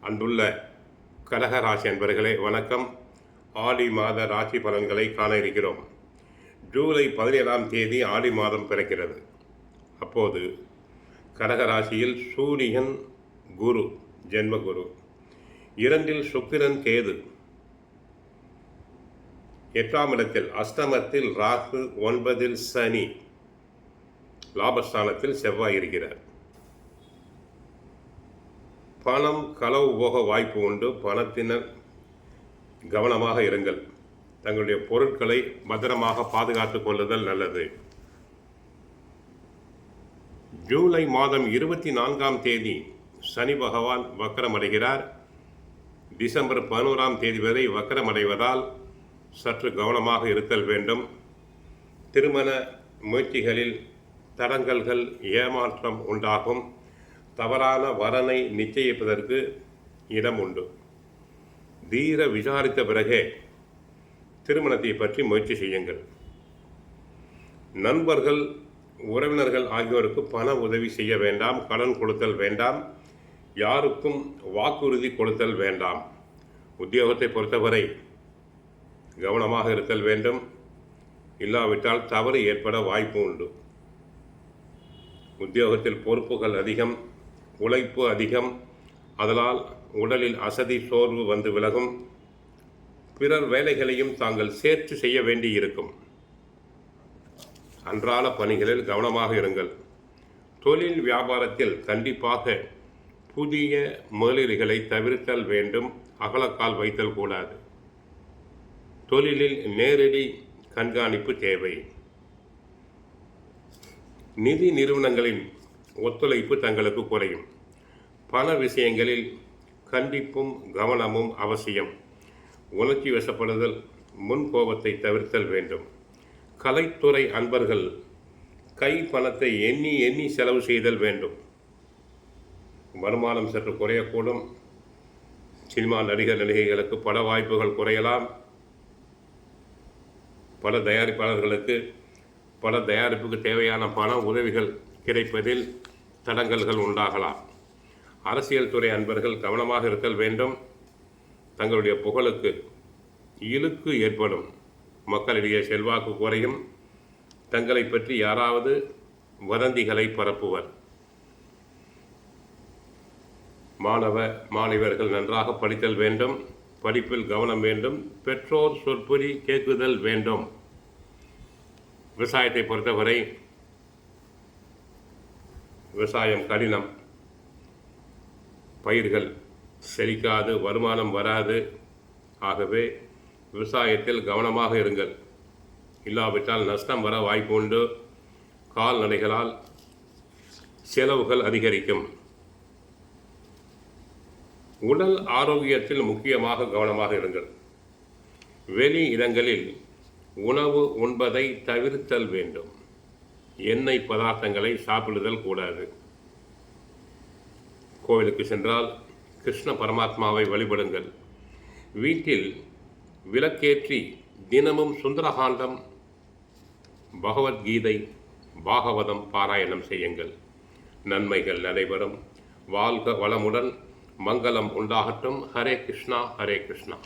அன்புள்ள கடகராசி அன்பர்களே வணக்கம். ஆடி மாத ராசி பலன்களை காண இருக்கிறோம். ஜூலை 17ஆம் தேதி ஆடி மாதம் பிறக்கிறது. அப்போது கடகராசியில் சூரியன், குரு, ஜென்மகுரு, 2இல் சுக்கிரன், கேது, 8ஆம் இடத்தில் அஷ்டமத்தில் ராகு, 9இல் சனி, லாபஸ்தானத்தில் செவ்வாய் இருக்கிறார். பணம் களவு போக வாய்ப்பு உண்டு. பணத்தினர் கவனமாக இருங்கள். தங்களுடைய பொருட்களை பத்திரமாக பாதுகாத்துக் கொள்ளுதல் நல்லது. ஜூலை மாதம் 24ஆம் தேதி சனி பகவான் வக்கரமடைகிறார். டிசம்பர் 11ஆம் தேதி வரை வக்கரமடைவதால் சற்று கவனமாக இருத்தல் வேண்டும். திருமண முயற்சிகளில் தடங்கல்கள், ஏமாற்றம் உண்டாகும். தவறான வரனை நிச்சயிப்பதற்கு இடம் உண்டு. தீர விசாரித்த பிறகே திருமணத்தை பற்றி முயற்சி செய்யுங்கள். நண்பர்கள், உறவினர்கள் ஆகியோருக்கு பண உதவி செய்ய வேண்டாம். கடன் கொடுத்தல் வேண்டாம். யாருக்கும் வாக்குறுதி கொடுத்தல் வேண்டாம். உத்தியோகத்தை பொறுத்தவரை கவனமாக இருத்தல் வேண்டும். இல்லாவிட்டால் தவறு ஏற்பட வாய்ப்பு உண்டு. உத்தியோகத்தில் பொறுப்புகள் அதிகம், உழைப்பு அதிகம். அதனால் உடலில் அசதி, சோர்வு வந்து விலகும். பிறர் வேலைகளையும் தாங்கள் சேர்த்து செய்ய வேண்டியிருக்கும். அன்றாட பணிகளில் கவனமாக இருங்கள். தொழில் வியாபாரத்தில் கண்டிப்பாக புதிய முதலீடுகளை தவிர்த்தல் வேண்டும். அகலக்கால் வைத்தல் கூடாது. தொழிலில் நேரடி கண்காணிப்பு தேவை. நிதி நிறுவனங்களின் ஒத்துழைப்பு தங்களுக்கு குறையும். பண விஷயங்களில் கண்டிப்பும் கவனமும் அவசியம். உணர்ச்சி வசப்படுதல், முன் கோபத்தை தவிர்த்தல் வேண்டும். கலைத்துறை அன்பர்கள் கை பணத்தை எண்ணி எண்ணி செலவு செய்தல் வேண்டும். வருமானம் சற்று குறையக்கூடும். சினிமா நடிகர், நடிகைகளுக்கு பட வாய்ப்புகள் குறையலாம். பல தயாரிப்பாளர்களுக்கு பல தயாரிப்புக்கு தேவையான பண உதவிகள் கிடைப்பதில் தடங்கல்கள் உண்டாகலாம். அரசியல் துறை அன்பர்கள் கவனமாக இருத்தல் வேண்டும். தங்களுடைய புகழுக்கு இழுக்கு ஏற்படும். மக்களிடையே செல்வாக்கு குறையும். தங்களை பற்றி யாராவது வதந்திகளை பரப்புவர். மாணவர்கள் நன்றாக படித்தல் வேண்டும். படிப்பில் கவனம் வேண்டும். பெற்றோர் சொற்பொறி கேட்குதல் வேண்டும். விவசாயத்தை பொறுத்தவரை விவசாயம் கடினம். பயிர்கள் செழிக்காது, வருமானம் வராது. ஆகவே விவசாயத்தில் கவனமாக இருங்கள். இல்லாவிட்டால் நஷ்டம் வர வாய்ப்பு உண்டு. கால்நடைகளால் செலவுகள் அதிகரிக்கும். உடல் ஆரோக்கியத்தில் முக்கியமாக கவனமாக இருங்கள். வெளி இடங்களில் உணவு உண்பதை தவிர்த்தல் வேண்டும். எண்ணெய் பதார்த்தங்களை சாப்பிடுதல் கூடாது. கோவிலுக்கு சென்றால் கிருஷ்ண பரமாத்மாவை வழிபடுங்கள். வீட்டில் விளக்கேற்றி தினமும் சுந்தரகாண்டம், பகவத்கீதை, பாகவதம் பாராயணம் செய்யுங்கள். நன்மைகள் நடைபெறும். வாழ்க வளமுடன். மங்களம் உண்டாகட்டும். ஹரே கிருஷ்ணா, ஹரே கிருஷ்ணா.